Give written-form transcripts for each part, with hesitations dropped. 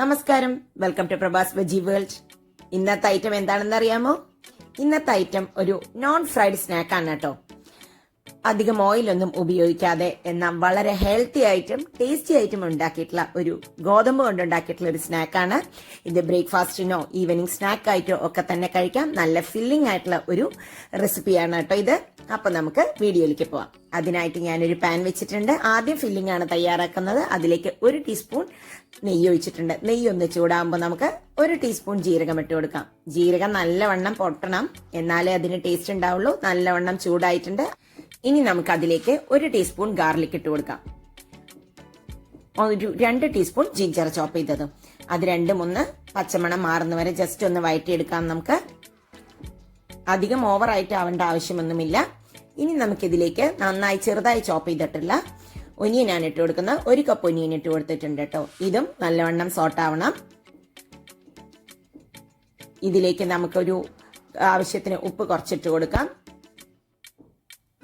നമസ്കാരം, welcome to Prabhas veggie world. ഇന്നത്തെ item എന്താണെന്ന് അറിയാമോ? ഇന്നത്തെ ഐറ്റം ഒരു നോൺ ഫ്രൈഡ് സ്നാക്കാണ് കേട്ടോ. അധികം ഓയിലൊന്നും ഉപയോഗിക്കാതെ എന്നാൽ വളരെ ഹെൽത്തി ആയിട്ടും ടേസ്റ്റി ആയിട്ടും ഉണ്ടാക്കിയിട്ടുള്ള ഒരു ഗോതമ്പ് കൊണ്ട് ഉണ്ടാക്കിയിട്ടുള്ള ഒരു സ്നാക്കാണ് ഇത്. ബ്രേക്ക്ഫാസ്റ്റിനോ ഈവനിങ് സ്നാക്ക് ആയിട്ടോ ഒക്കെ തന്നെ കഴിക്കാം. നല്ല ഫില്ലിംഗ് ആയിട്ടുള്ള ഒരു റെസിപ്പിയാണ് കേട്ടോ ഇത്. അപ്പൊ നമുക്ക് വീഡിയോയിലേക്ക് പോവാം. അതിനായിട്ട് ഞാനൊരു പാൻ വെച്ചിട്ടുണ്ട്. ആദ്യം ഫില്ലിംഗ് ആണ് തയ്യാറാക്കുന്നത്. അതിലേക്ക് 1 ടീസ്പൂൺ നെയ്യ് ഒഴിച്ചിട്ടുണ്ട്. നെയ്യ് ഒന്ന് ചൂടാകുമ്പോൾ നമുക്ക് 1 ടീസ്പൂൺ ജീരകം ഇട്ട് കൊടുക്കാം. ജീരകം നല്ലവണ്ണം പൊട്ടണം, എന്നാലേ അതിന് ടേസ്റ്റ് ഉണ്ടാവുള്ളൂ. നല്ലവണ്ണം ചൂടായിട്ടുണ്ട്. ഇനി നമുക്ക് അതിലേക്ക് 1 ടീസ്പൂൺ ഗാർലിക് ഇട്ട് കൊടുക്കാം. ഒരു 2 ടീസ്പൂൺ ജിഞ്ചർ ചോപ്പ് ചെയ്തത്. അത് രണ്ടും ഒന്ന് പച്ചമണം മാറുന്നവരെ ജസ്റ്റ് ഒന്ന് വഴറ്റിയെടുക്കാം നമുക്ക്. അധികം ഓവറായിട്ട് ആവേണ്ട ആവശ്യമൊന്നുമില്ല. ഇനി നമുക്കിതിലേക്ക് നന്നായി ചെറുതായി ചോപ്പ് ചെയ്തിട്ടുള്ള ഒനിയനാണ് ഇട്ട് കൊടുക്കുന്നത്. 1 കപ്പ് ഒനിയൻ ഇട്ട് കൊടുത്തിട്ടുണ്ട് കേട്ടോ. ഇതും നല്ലവണ്ണം സോട്ടാവണം. ഇതിലേക്ക് നമുക്കൊരു ആവശ്യത്തിന് ഉപ്പ് കുറച്ചിട്ട് കൊടുക്കാം.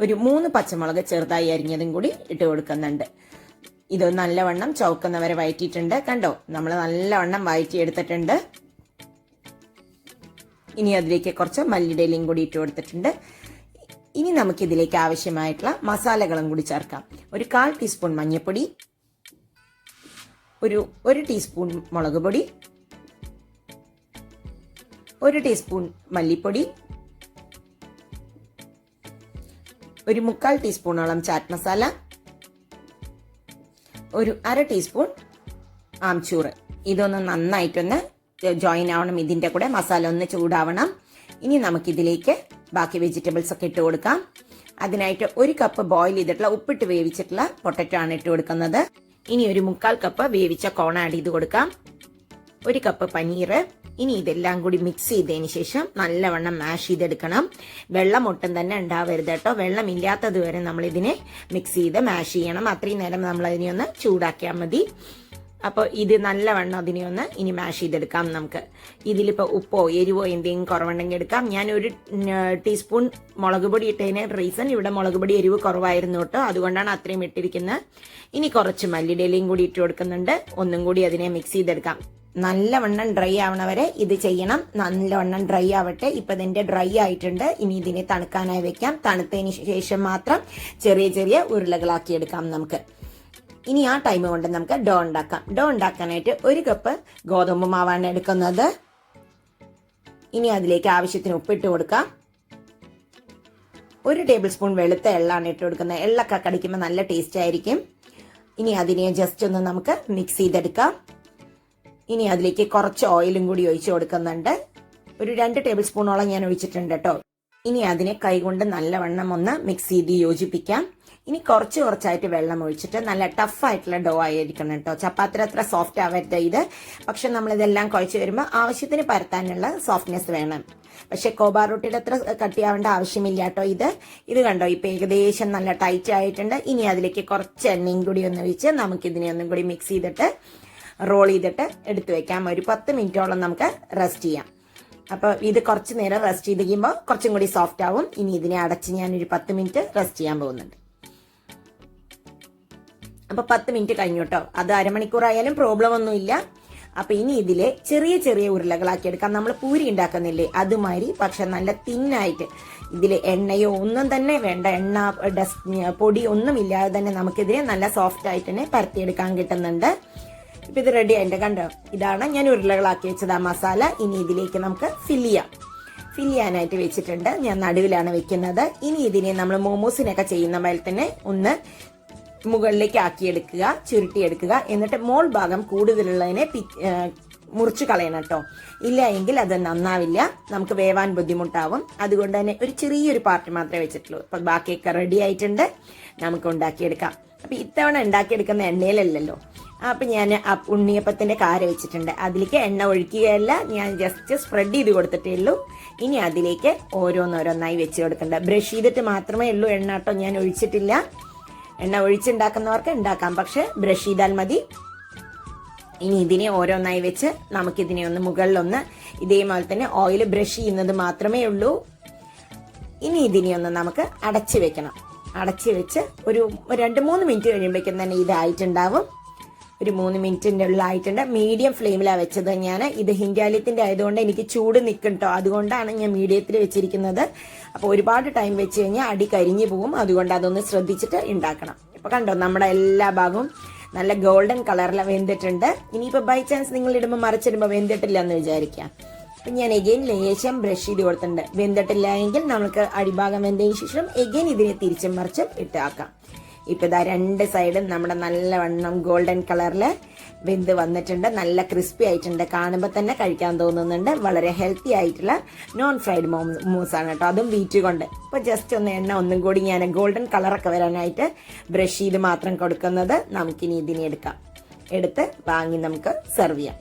ഒരു 3 പച്ചമുളക് ചെറുതായി അരിഞ്ഞതും കൂടി ഇട്ട് കൊടുക്കുന്നുണ്ട്. ഇത് നല്ലവണ്ണം ചുവക്കുന്നവരെ വഴറ്റിയിട്ടുണ്ട്. കണ്ടോ, നമ്മൾ നല്ലവണ്ണം വഴറ്റിയെടുത്തിട്ടുണ്ട്. ഇനി അതിലേക്ക് കുറച്ച് മല്ലിയിലയും കൂടി ഇട്ട് കൊടുത്തിട്ടുണ്ട്. ഇനി നമുക്കിതിലേക്ക് ആവശ്യമായിട്ടുള്ള മസാലകളും കൂടി ചേർക്കാം. ഒരു 1/4 ടീസ്പൂൺ മഞ്ഞൾപ്പൊടി, ഒരു 1 ടീസ്പൂൺ മുളക് പൊടി, 1 ടീസ്പൂൺ മല്ലിപ്പൊടി, ഒരു 1/4 ടീസ്പൂണോളം ചാറ്റ് മസാല, ഒരു 1/2 ടീസ്പൂൺ ആംചൂർ. ഇതൊന്ന് നന്നായിട്ടൊന്ന് ജോയിൻ ആവണം. ഇതിന്റെ കൂടെ മസാല ഒന്ന് ചൂടാവണം. ഇനി നമുക്കിതിലേക്ക് ബാക്കി വെജിറ്റബിൾസ് ഒക്കെ ഇട്ട് കൊടുക്കാം. അതിനായിട്ട് 1 കപ്പ് ബോയിൽ ചെയ്തിട്ടുള്ള ഉപ്പിട്ട് വേവിച്ചിട്ടുള്ള പൊട്ടറ്റോ ആണ് ഇട്ട് കൊടുക്കുന്നത്. ഇനി ഒരു 1/4 കപ്പ് വേവിച്ച കോൺ ആഡ് ചെയ്ത് കൊടുക്കാം. 1 കപ്പ് പനീർ. ഇനി ഇതെല്ലാം കൂടി മിക്സ് ചെയ്തതിന് ശേഷം നല്ലവണ്ണം മാഷ് ചെയ്തെടുക്കണം. വെള്ളം ഒട്ടും തന്നെ ഉണ്ടാവരുത് കേട്ടോ. വെള്ളം ഇല്ലാത്തത് വരെ നമ്മൾ ഇതിനെ മിക്സ് ചെയ്ത് മാഷ് ചെയ്യണം. അത്രയും നേരം നമ്മൾ അതിനെ ഒന്ന് ചൂടാക്കിയാൽ മതി. അപ്പോൾ ഇത് നല്ലവണ്ണം അതിനെ ഒന്ന് ഇനി മാഷ് ചെയ്തെടുക്കാം നമുക്ക്. ഇതിലിപ്പോൾ ഉപ്പോ എരിവോ എന്തെങ്കിലും കുറവുണ്ടെങ്കിൽ എടുക്കാം. ഞാൻ 1 ടീസ്പൂൺ മുളക് പൊടി ഇട്ടതിന് റീസൺ ഇവിടെ മുളക് പൊടി എരിവ് കുറവായിരുന്നു കേട്ടോ, അതുകൊണ്ടാണ് അത്രയും ഇട്ടിരിക്കുന്നത്. ഇനി കുറച്ച് മല്ലിയിലയും കൂടി ഇട്ട് കൊടുക്കുന്നുണ്ട്. ഒന്നും കൂടി അതിനെ മിക്സ് ചെയ്തെടുക്കാം. നല്ലവണ്ണം ഡ്രൈ ആവണവരെ ഇത് ചെയ്യണം. നല്ലവണ്ണം ഡ്രൈ ആവട്ടെ. ഇപ്പൊ ഇതിന്റെ ഡ്രൈ ആയിട്ടുണ്ട്. ഇനി ഇതിനെ തണുക്കാനായി വെക്കാം. തണുത്തതിന് ശേഷം മാത്രം ചെറിയ ചെറിയ ഉരുളകളാക്കി എടുക്കാം നമുക്ക്. ഇനി ആ ടൈം കൊണ്ട് നമുക്ക് ഡോ ഉണ്ടാക്കാം. ഡോ ഉണ്ടാക്കാനായിട്ട് 1 കപ്പ് ഗോതമ്പ് മാവാണ് എടുക്കുന്നത്. ഇനി അതിലേക്ക് ആവശ്യത്തിന് ഉപ്പിട്ട് കൊടുക്കാം. 1 ടേബിൾ സ്പൂൺ വെളുത്ത എള്ളാണ് ഇട്ട് കൊടുക്കുന്നത്. എള്ളൊക്കെ കടിക്കുമ്പോൾ നല്ല ടേസ്റ്റ് ആയിരിക്കും. ഇനി അതിനെ ജസ്റ്റ് ഒന്ന് നമുക്ക് മിക്സ് ചെയ്തെടുക്കാം. ഇനി അതിലേക്ക് കുറച്ച് ഓയിലും കൂടി ഒഴിച്ചു കൊടുക്കുന്നുണ്ട്. ഒരു 2 ടേബിൾ സ്പൂണോളം ഞാൻ ഒഴിച്ചിട്ടുണ്ട് കേട്ടോ. ഇനി അതിനെ കൈകൊണ്ട് നല്ലവണ്ണം ഒന്ന് മിക്സ് ചെയ്ത് യോജിപ്പിക്കാം. ഇനി കുറച്ച് കുറച്ചായിട്ട് വെള്ളം ഒഴിച്ചിട്ട് നല്ല ടഫായിട്ടുള്ള ഡോ ആയിരിക്കണം കേട്ടോ. ചപ്പാത്തി അത്ര സോഫ്റ്റ് ആവരുത് ഇത്. പക്ഷെ നമ്മളിതെല്ലാം കുഴച്ച് വരുമ്പോൾ ആവശ്യത്തിന് പരത്താനുള്ള സോഫ്റ്റ്നെസ് വേണം. പക്ഷെ കോബാ റൊട്ടിയുടെ അത്ര കട്ടിയാവേണ്ട ആവശ്യമില്ല കേട്ടോ. ഇത് കണ്ടോ, ഇപ്പൊ ഏകദേശം നല്ല ടൈറ്റ് ആയിട്ടുണ്ട്. ഇനി അതിലേക്ക് കുറച്ച് എണ്ണയും കൂടി ഒന്ന് ഒഴിച്ച് നമുക്കിതിനെ ഒന്നും കൂടി മിക്സ് ചെയ്തിട്ട് റോൾ ചെയ്തിട്ട് എടുത്തു വെക്കാം. ഒരു 10 മിനിറ്റോളം നമുക്ക് റെസ്റ്റ് ചെയ്യാം. അപ്പൊ ഇത് കുറച്ച് നേരം റെസ്റ്റ് ചെയ്ത് കഴിയുമ്പോൾ കുറച്ചും കൂടി സോഫ്റ്റ് ആവും. ഇനി ഇതിനെ അടച്ച് ഞാനൊരു 10 മിനിറ്റ് റെസ്റ്റ് ചെയ്യാൻ പോകുന്നുണ്ട്. അപ്പൊ 10 മിനിറ്റ് കഴിഞ്ഞു കേട്ടോ. അത് അരമണിക്കൂറായാലും പ്രോബ്ലം ഒന്നുമില്ല. അപ്പൊ ഇനി ഇതിലെ ചെറിയ ചെറിയ ഉരുളകളാക്കി എടുക്കാം. നമ്മൾ പൂരി ഉണ്ടാക്കുന്നില്ലേ അതുമാതിരി, പക്ഷെ നല്ല തിന്നായിട്ട്. ഇതിൽ എണ്ണയോ ഒന്നും തന്നെ വേണ്ട. എണ്ണ പൊടി ഒന്നും ഇല്ലാതെ തന്നെ നമുക്കിതിനെ നല്ല സോഫ്റ്റ് ആയിട്ട് തന്നെ പരത്തിയെടുക്കാൻ കിട്ടുന്നുണ്ട്. ഇപ്പൊ ഇത് റെഡി ആയിട്ട് കണ്ടോ. ഇതാണ് ഞാൻ ഉരുളകളാക്കി വെച്ചത് ആ മസാല. ഇനി ഇതിലേക്ക് നമുക്ക് ഫില്ല് ചെയ്യാനായിട്ട് വെച്ചിട്ടുണ്ട്. ഞാൻ നടുവിലാണ് വെക്കുന്നത്. ഇനി ഇതിനെ നമ്മൾ മോമോസിനൊക്കെ ചെയ്യുന്ന പോലെ തന്നെ ഒന്ന് മുകളിലേക്ക് ആക്കിയെടുക്കുക, ചുരുട്ടിയെടുക്കുക. എന്നിട്ട് മോൾ ഭാഗം കൂടുതലുള്ളതിനെ മുറിച്ചു കളയണം കേട്ടോ. ഇല്ല എങ്കിൽ അത് നന്നാവില്ല, നമുക്ക് വേവാൻ ബുദ്ധിമുട്ടാവും. അതുകൊണ്ട് തന്നെ ഒരു ചെറിയൊരു പാർട്ട് മാത്രമേ വെച്ചിട്ടുള്ളൂ. അപ്പൊ ബാക്കിയൊക്കെ റെഡി ആയിട്ടുണ്ട്, നമുക്ക് ഉണ്ടാക്കിയെടുക്കാം. അപ്പൊ ഇത്തവണ ഉണ്ടാക്കിയെടുക്കുന്ന എണ്ണയിലല്ലല്ലോ. അപ്പൊ ഞാൻ ഉണ്ണിയപ്പത്തിന്റെ കാര വെച്ചിട്ടുണ്ട്. അതിലേക്ക് എണ്ണ ഒഴിക്കുകയല്ല, ഞാൻ ജസ്റ്റ് സ്പ്രെഡ് ചെയ്ത് കൊടുത്തിട്ടേ ഉള്ളൂ. ഇനി അതിലേക്ക് ഓരോന്നോരോന്നായി വെച്ച് കൊടുക്കണ്ട. ബ്രഷ് ചെയ്തിട്ട് മാത്രമേ ഉള്ളൂ എണ്ണ കേട്ടോ, ഞാൻ ഒഴിച്ചിട്ടില്ല. എണ്ണ ഒഴിച്ചുണ്ടാക്കുന്നവർക്ക് ഉണ്ടാക്കാം, പക്ഷെ ബ്രഷ് ചെയ്താൽ മതി. ഇനി ഇതിനെ ഓരോന്നായി വെച്ച് നമുക്കിതിനെ ഒന്ന് മുകളിലൊന്ന് ഇതേപോലെ തന്നെ ഓയിൽ ബ്രഷ് ചെയ്യുന്നത് മാത്രമേ ഉള്ളൂ. ഇനി ഇതിനെ ഒന്ന് നമുക്ക് അടച്ചു വെക്കണം. അടച്ചു വെച്ച് ഒരു 2-3 മിനിറ്റ് കഴിയുമ്പോഴേക്കും തന്നെ ഇതായിട്ടുണ്ടാവും. ഒരു 3 മിനിറ്റിന്റെ ഉള്ളിലായിട്ടുണ്ട്. മീഡിയം ഫ്ലെയിമിലാണ് വെച്ചത് ഞാൻ. ഇത് ഹിൻഡാലിയത്തിന്റെ ആയതുകൊണ്ട് എനിക്ക് ചൂട് നിൽക്കും കേട്ടോ, അതുകൊണ്ടാണ് ഞാൻ മീഡിയത്തിൽ വെച്ചിരിക്കുന്നത്. അപ്പോൾ ഒരുപാട് ടൈം വെച്ച് കഴിഞ്ഞാൽ അടി കരിഞ്ഞു പോകും, അതുകൊണ്ട് അതൊന്ന് ശ്രദ്ധിച്ചിട്ട് ഉണ്ടാക്കണം. ഇപ്പൊ കണ്ടോ, നമ്മുടെ എല്ലാ ഭാഗവും നല്ല ഗോൾഡൻ കളറിൽ വെന്തിട്ടുണ്ട്. ഇനിയിപ്പോ ബൈ ചാൻസ് നിങ്ങൾ ഇടുമ്പോൾ മറിച്ചിടുമ്പോൾ വെന്തിട്ടില്ല എന്ന് വിചാരിക്കാം. അപ്പൊ ഞാൻ എഗെയിൻ ലേശം ബ്രഷ് ചെയ്ത് കൊടുത്തിട്ടുണ്ട്. വെന്തിട്ടില്ല എങ്കിൽ നമുക്ക് അടിഭാഗം വെന്തതിന് ശേഷം എഗെയിൻ ഇതിനെ തിരിച്ചും മറിച്ചും ഇട്ടാക്കാം. ഇപ്പൊ ഇതാ 2 സൈഡും നമ്മുടെ നല്ലവണ്ണം ഗോൾഡൻ കളറിൽ വെന്ത് വന്നിട്ടുണ്ട്. നല്ല ക്രിസ്പി ആയിട്ടുണ്ട്, കാണുമ്പോൾ തന്നെ കഴിക്കാൻ തോന്നുന്നുണ്ട്. വളരെ ഹെൽത്തി ആയിട്ടുള്ള നോൺ ഫ്രൈഡ് മോമോസ് ആണ് കേട്ടോ, അതും വീറ്റ് കൊണ്ട്. ഇപ്പൊ ജസ്റ്റ് ഒന്ന് എണ്ണ ഒന്നും കൂടി ഞാൻ ഗോൾഡൻ കളറൊക്കെ വരാനായിട്ട് ബ്രഷ് ചെയ്ത് മാത്രം കൊടുക്കുന്നത്. നമുക്കിനി ഇതിനെ എടുത്ത് വാങ്ങി നമുക്ക് സെർവ് ചെയ്യാം.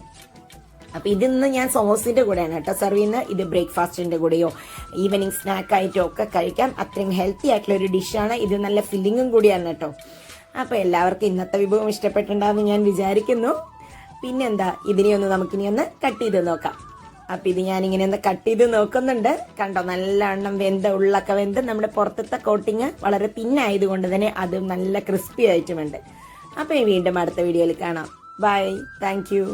അപ്പൊ ഇതിന്ന് ഞാൻ സോസിന്റെ കൂടെയാണ് കേട്ടോ സെർവ് ചെയ്യുന്നത്. ഇത് ബ്രേക്ക്ഫാസ്റ്റിന്റെ കൂടെയോ ഈവനിങ് സ്നാക്ക് ആയിട്ടോ ഒക്കെ കഴിക്കാം. അത്രയും ഹെൽത്തി ആയിട്ടുള്ള ഒരു ഡിഷാണ് ഇത്. നല്ല ഫില്ലിങ്ങും കൂടിയാണ് കേട്ടോ. അപ്പൊ എല്ലാവർക്കും ഇന്നത്തെ വിഭവം ഇഷ്ടപ്പെട്ടിട്ടുണ്ടാവുമെന്ന് ഞാൻ വിചാരിക്കുന്നു. പിന്നെന്താ, നമുക്കിനി ഒന്ന് കട്ട് ചെയ്ത് നോക്കാം. അപ്പൊ ഇത് ഞാനിങ്ങനെ ഒന്ന് കട്ട് ചെയ്ത് നോക്കുന്നുണ്ട്. കണ്ടോ, നല്ലവണ്ണം ഉള്ളൊക്കെ വെന്ത് നമ്മുടെ പുറത്തത്തെ കോട്ടിങ് വളരെ തിന്നായതുകൊണ്ട് തന്നെ അത് നല്ല ക്രിസ്പി ആയിട്ടുമുണ്ട്. അപ്പൊ വീണ്ടും അടുത്ത വീഡിയോയിൽ കാണാം. Bye, thank U.